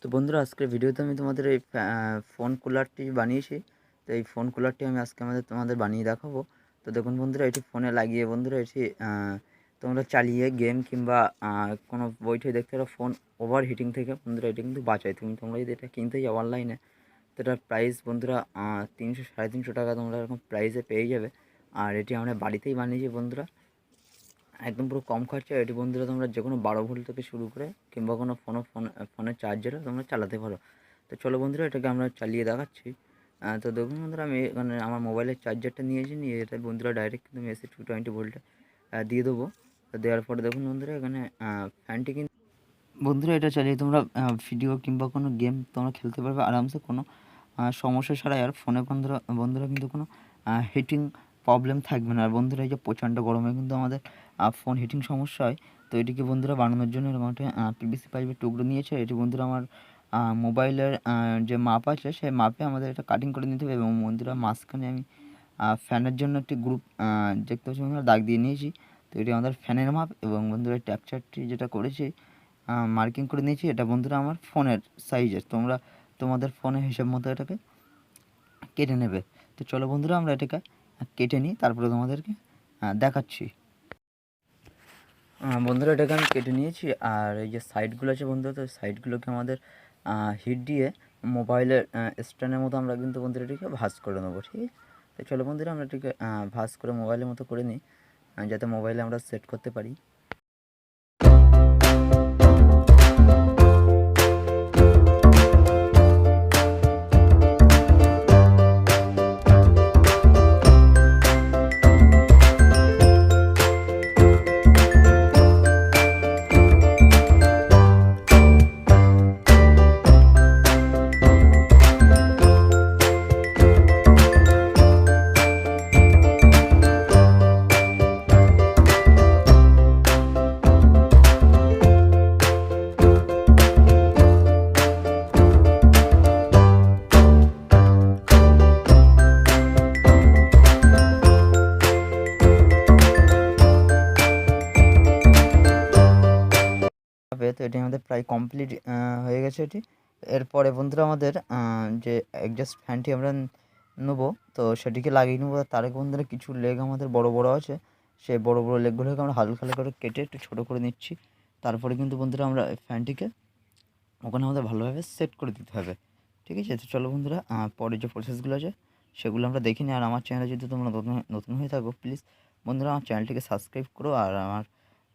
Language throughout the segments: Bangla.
তো বন্ধুরা, আজকের ভিডিওতে আমি তোমাদের এই ফোন কুলারটি বানিয়েছি। তো এই ফোন কুলারটি আমি আজকে তোমাদের বানিয়ে দেখাবো। তো দেখুন বন্ধুরা, এটি ফোনে লাগিয়ে বন্ধুরা এটি তোমরা চালিয়ে গেম কিংবা কোনো বইটি দেখতে পারো। ফোন ওভার হিটিং থেকে বন্ধুরা এটি কিন্তু বাঁচায়। তোমরা যদি এটা কিনতে যাও অনলাইনে, তো এটার প্রাইস বন্ধুরা 300-350 টাকা তোমরা এরকম প্রাইসে পেয়ে যাবে। আর এটি আমরা বাড়িতেই বানিয়েছি বন্ধুরা, একদম পুরো কম খরচায়। এটি বন্ধুরা তোমরা যে কোনো 12 ভোল্ট থেকে শুরু করে কিংবা কোনো ফোনের চার্জারও তোমরা চালাতে পারো। তো চলো বন্ধুরা, এটাকে আমরা চালিয়ে দেখাচ্ছি। তো দেখুন বন্ধুরা, আমি এখানে আমার মোবাইলের চার্জারটা নিয়ে এটা বন্ধুরা ডাইরেক্ট কিন্তু এসি 220 ভোল্টে দিয়ে দেবো। তো দেওয়ার পরে দেখুন বন্ধুরা, এখানে ফ্যানটি কিন্তু বন্ধুরা এটা চালিয়ে তোমরা ভিডিও কিংবা কোনো গেম তোমরা খেলতে পারবে আরামসে, কোনো সমস্যা ছাড়াই। আর ফোনে বন্ধুরা বন্ধুরা কিন্তু কোনো হিটিং প্রবলেম থাকবে না। আর বন্ধুরা, এই যে প্রচণ্ড গরমে কিন্তু আমাদের ফোন হিটিং সমস্যা হয়। তো এটিকে বন্ধুরা বানানোর জন্য এরকম একটা পিভিসি পাইপের টুকরো নিয়েছে। এটি বন্ধুরা আমার মোবাইলের যে মাপ আছে সেই মাপে আমাদের এটা কাটিং করে নিতে হবে। এবং বন্ধুরা মাঝখানে আমি ফ্যানের জন্য একটি গ্রুপ দেখতে পাচ্ছি বন্ধুরা দাগ দিয়ে নিয়েছি। তো এটি আমাদের ফ্যানের মাপ। এবং বন্ধুরা টেক্সচারটি যেটা করেছি মার্কিং করে নিয়েছি, এটা বন্ধুরা আমার ফোনের সাইজের। তোমরা তোমাদের ফোনের হিসাব মতো এটাকে কেটে নেবে। তো চলো বন্ধুরা, আমরা এটাকে কেটে নিই, তারপরে তোমাদেরকে দেখাচ্ছি। বন্ধুরা, এটাকে আমি কেটে নিয়েছি। আর এই যে সাইডগুলো আছে বন্ধুরা, তো সাইডগুলোকে আমাদের হিট দিয়ে মোবাইলের স্ট্যান্ডের মতো আমরা কিন্তু বন্ধুরা এটিকে ভাঁজ করে নেবো, ঠিক আছে? তো চলো বন্ধুরা, আমরা এটিকে ভাঁজ করে মোবাইলের মতো করে নিই, যাতে মোবাইলে আমরা সেট করতে পারি। তো এটি আমাদের প্রায় কমপ্লিট হয়ে গেছে এটি। এরপরে বন্ধুরা আমাদের যে অ্যাডজাস্ট ফ্যানটি আমরা নেবো, তো সেটিকে লাগিয়ে নেবো। তার আগে বন্ধুরা কিছু লেগ আমাদের বড় বড় আছে, সেই বড় বড় লেগগুলোকে আমরা হালকা হালকা করে কেটে একটু ছোটো করে নিচ্ছি। তারপরে কিন্তু বন্ধুরা আমরা ফ্যানটিকে ওখানে আমাদের ভালোভাবে সেট করে দিতে হবে, ঠিক আছে? তো চলো বন্ধুরা, পরে যে প্রসেসগুলো আছে সেগুলো আমরা দেখি নিই। আর আমার চ্যানেলে যদি তোমরা নতুন হয়ে থাকো, প্লিজ বন্ধুরা আমার চ্যানেলটিকে সাবস্ক্রাইব করো। আর আমার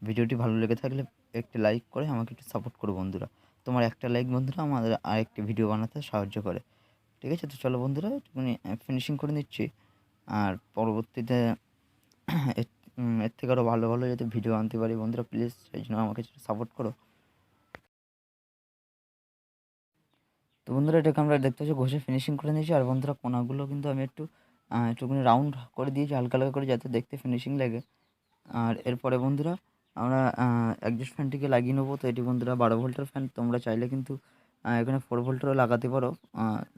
ভিডিওটি ভালো লেগে থাকলে একটি লাইক করে আমাকে একটু সাপোর্ট করো বন্ধুরা। তোমার একটা লাইক বন্ধুরা আমাদের আরেকটি ভিডিও বানাতে সাহায্য করে, ঠিক আছে? তো চলো বন্ধুরা, একটুখানি ফিনিশিং করে নিচ্ছি। আর পরবর্তীতে এর থেকে আরও ভালো ভালো যাতে ভিডিও আনতে পারি বন্ধুরা, প্লিজ সেই জন্য আমাকে সাপোর্ট করো। তো বন্ধুরা, এটাকে আমরা দেখতে পাচ্ছি ঘষে ফিনিশিং করে নিয়েছি। আর বন্ধুরা কোনাগুলো কিন্তু আমি একটুখানি রাউন্ড করে দিয়েছি হালকা হালকা করে, যাতে দেখতে ফিনিশিং লাগে। আর এরপরে বন্ধুরা আমরা অ্যাডজাস্ট ফ্যানটিকে লাগিয়ে নেবো। তো এটি বন্ধুরা 12 ভোল্টের ফ্যান। তোমরা চাইলে কিন্তু এখানে 4 ভোল্টেরও লাগাতে পারো।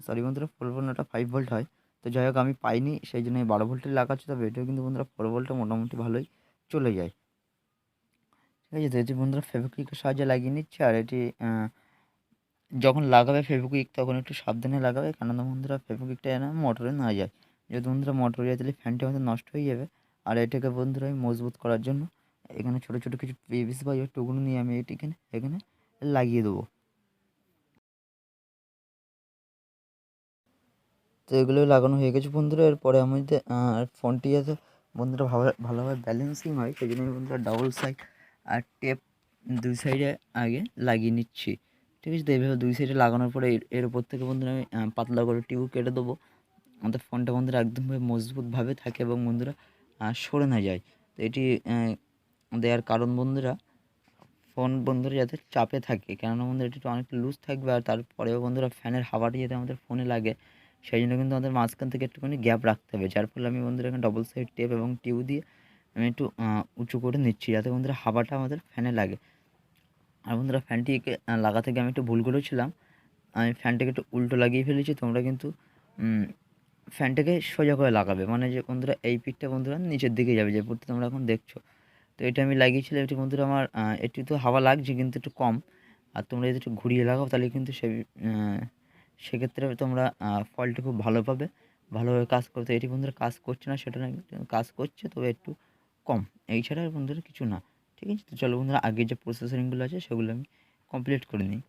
সরি বন্ধুরা, 4 ভোল্ট না, ওটা 5 ভোল্ট হয়। তো যাই হোক, আমি পাইনি সেই জন্য এই 12 ভোল্টের লাগাচ্ছি। তবে এটাও কিন্তু বন্ধুরা 4 ভোল্টে মোটামুটি ভালোই চলে যায়, ঠিক আছে? তো এটি বন্ধুরা ফেভিকুইকের সাহায্যে লাগিয়ে নিচ্ছে। আর এটি যখন লাগাবে ফেভিকুইক, তখন একটু সাবধানে লাগাবে, কেননা বন্ধুরা ফেভিকুইকটা যেন মোটরে না যায়। যদি বন্ধুরা মোটরে যায় তাহলে ফ্যানটি আমাদের নষ্ট হয়ে যাবে। আর এটাকে বন্ধুরা আমি মজবুত করার জন্য এখানে ছোটো ছোটো কিছু পিভিসি পাইপের টুকরো নিয়ে আমি এটিকে এখানে লাগিয়ে দেবো। তো এগুলো লাগানো হয়ে গেছে বন্ধুরা। এরপরে আমি ফোনটি যাতে বন্ধুরা ভালোভাবে ব্যালেন্সিং হয়, সেই জন্য আমি বন্ধুরা ডাবল সাইড আর টেপ দুই সাইডে আগে লাগিয়ে নিচ্ছি, ঠিক আছে? তো এইভাবে দুই সাইডে লাগানোর পরে এর উপর থেকে বন্ধুরা আমি পাতলা করে টিউব কেটে দেবো। আমাদের ফোনটা বন্ধুরা একদমভাবে মজবুতভাবে থাকে এবং বন্ধুরা সরে না যায়। তো এটি দেওয়ার কারণ বন্ধুরা, ফোন বন্ধুরা যাতে চাপে থাকে, কেননা বন্ধুরা এটি অনেকটা লুজ থাকবে। আর তারপরেও বন্ধুরা ফ্যানের হাওয়াটি যাতে আমাদের ফোনে লাগে, সেই জন্য কিন্তু আমাদের মাঝখান থেকে একটুখানি গ্যাপ রাখতে হবে। যার ফলে আমি বন্ধুরা এখানে ডবল সাইড টেপ এবং টিউব দিয়ে আমি একটু উঁচু করে নিচ্ছি, যাতে বন্ধুরা হাওয়াটা আমাদের ফ্যানে লাগে। আর বন্ধুরা ফ্যানটিকে লাগাতে গিয়ে আমি একটু ভুল করেছিলাম, আমি ফ্যানটাকে একটু উল্টো লাগিয়ে ফেলেছি। তোমরা কিন্তু ফ্যানটাকে সোজা করে লাগাবে, মানে যে বন্ধুরা এই পিঠটা বন্ধুরা নিচের দিকে যাবে, যে পিঠটা তোমরা এখন দেখছো। তো এটা আমি লাগিয়েছিলাম, এটি বন্ধুরা আমার একটু তো হাওয়া লাগছে কিন্তু একটু কম। আর তোমরা যদি একটু ঘুরিয়ে লাগাও তাহলে কিন্তু সেক্ষেত্রে তোমরা ফলটি খুব ভালো পাবে, ভালোভাবে কাজ করতে। এটি বন্ধুরা কাজ করছে না সেটা না, কাজ করছে তবে একটু কম, এই ছাড়া আর বন্ধুরা কিছু না। ঠিক আছে, তো চলো বন্ধুরা আগের যে প্রসেসিংগুলো আছে সেগুলো আমি কমপ্লিট করে নিই।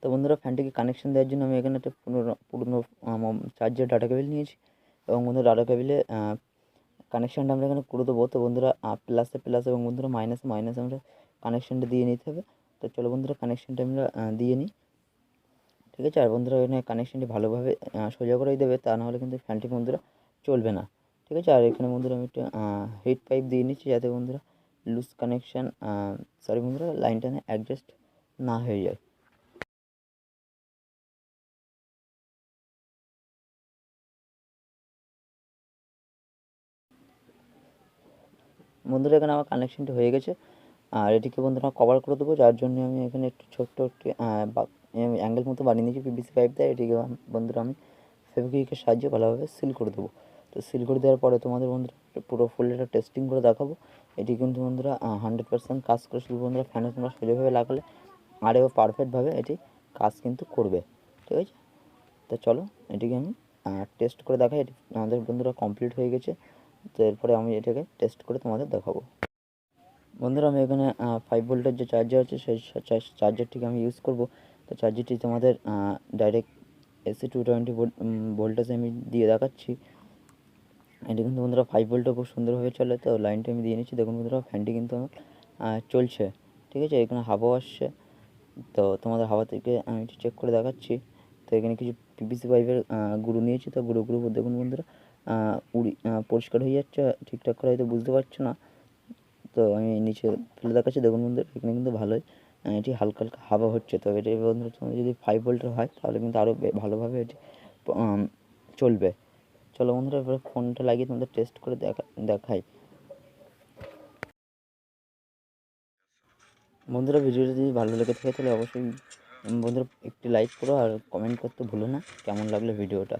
তো বন্ধুরা ফ্যানটিকে কানেকশন দেওয়ার জন্য আমি এখানে একটা পুরনো চার্জের ডাটা কেবিল নিয়েছি, এবং বন্ধুরা ডাটা কেবিলে কানেকশানটা আমরা এখানে করে দেবো। তো বন্ধুরা প্লাসে প্লাস এবং বন্ধুরা মাইনাসে মাইনাসে আমরা কানেকশানটা দিয়ে নিতে হবে। তো চলো বন্ধুরা কানেকশানটা আমরা দিয়ে নিই। ঠিক আছে, আর বন্ধুরা এখানে কানেকশানটি ভালোভাবে সোজা করেই দেবে, তা নাহলে কিন্তু ফ্যানটি বন্ধুরা চলবে না। ঠিক আছে, আর এখানে বন্ধুরা আমি একটা হিট পাইপ দিয়ে নিচ্ছি, যাতে বন্ধুরা লুজ কানেকশান বন্ধুরা লাইনটা অ্যাডজাস্ট না হয়ে যায়। বন্ধুরা এখানে আমার কানেকশানটি হয়ে গেছে, আর এটিকে বন্ধুরা কভার করে দেবো, যার জন্য আমি এখানে একটু ছোট্ট একটি অ্যাঙ্গেল মতো বানিয়ে নিয়েছি পিভিসি পাইপ দিয়ে। এটিকে বন্ধুরা আমি ফেভিকুইকের সাহায্যে ভালোভাবে সিল করে দেবো। তো সিল করে দেওয়ার পরে তোমাদের বন্ধুরা পুরো ফুলটা টেস্টিং করে দেখাবো। এটি কিন্তু বন্ধুরা 100% কাজ করে। শুধু বন্ধুরা ফ্যানে তোমরা সোজাভাবে লাগালে আরও পারফেক্টভাবে এটি কাজ কিন্তু করবে। ঠিক আছে, তো চলো এটিকে আমি টেস্ট করে দেখাই। এটি আমাদের বন্ধুরা কমপ্লিট হয়ে গেছে। তো এরপরে আমি এটাকে টেস্ট করে তোমাদের দেখাবো। বন্ধুরা আমি এখানে 5 ভোল্টের যে চার্জার আছে সেই চার্জারটিকে আমি ইউজ করব। তো চার্জারটি তোমাদের ডাইরেক্ট এসি 220 ভোল্টেজে আমি দিয়ে দেখাচ্ছি। এটি কিন্তু বন্ধুরা 5 ভোল্টে খুব সুন্দরভাবে চলে। তো লাইনটা আমি দিয়ে নিচ্ছি, দেখুন বন্ধুরা ফ্যানটি কিন্তু আমার চলছে। ঠিক আছে, এখানে হাওয়াও আসছে। তো তোমাদের হাওয়া থেকে আমি একটু চেক করে দেখাচ্ছি। তো এখানে কিছু পিভিসি পাইপের গুঁড়ো নিয়েছি, তো গুঁড়োগুলো দেখুন বন্ধুরা পরিষ্কার হয়ে যাচ্ছে, ঠিকঠাক করে হয়তো বুঝতে পারছো না। তো আমি নিচে ফেলে দেখাচ্ছি, দেখুন বন্ধুরা এখানে কিন্তু ভালোই এটি হালকা হালকা হাওয়া হচ্ছে। তো এটি বন্ধুরা তোমাদের যদি 5 ভোল্টের হয় তাহলে কিন্তু আরও ভালোভাবে এটি চলবে। চলো বন্ধুরা এবার ফোনটা লাগিয়ে তোমাদের টেস্ট করে দেখাই। বন্ধুরা ভিডিওটা যদি ভালো লেগে থাকে তাহলে অবশ্যই বন্ধুরা একটি লাইক করো, আর কমেন্ট করতে ভুলো না কেমন লাগলো ভিডিওটা।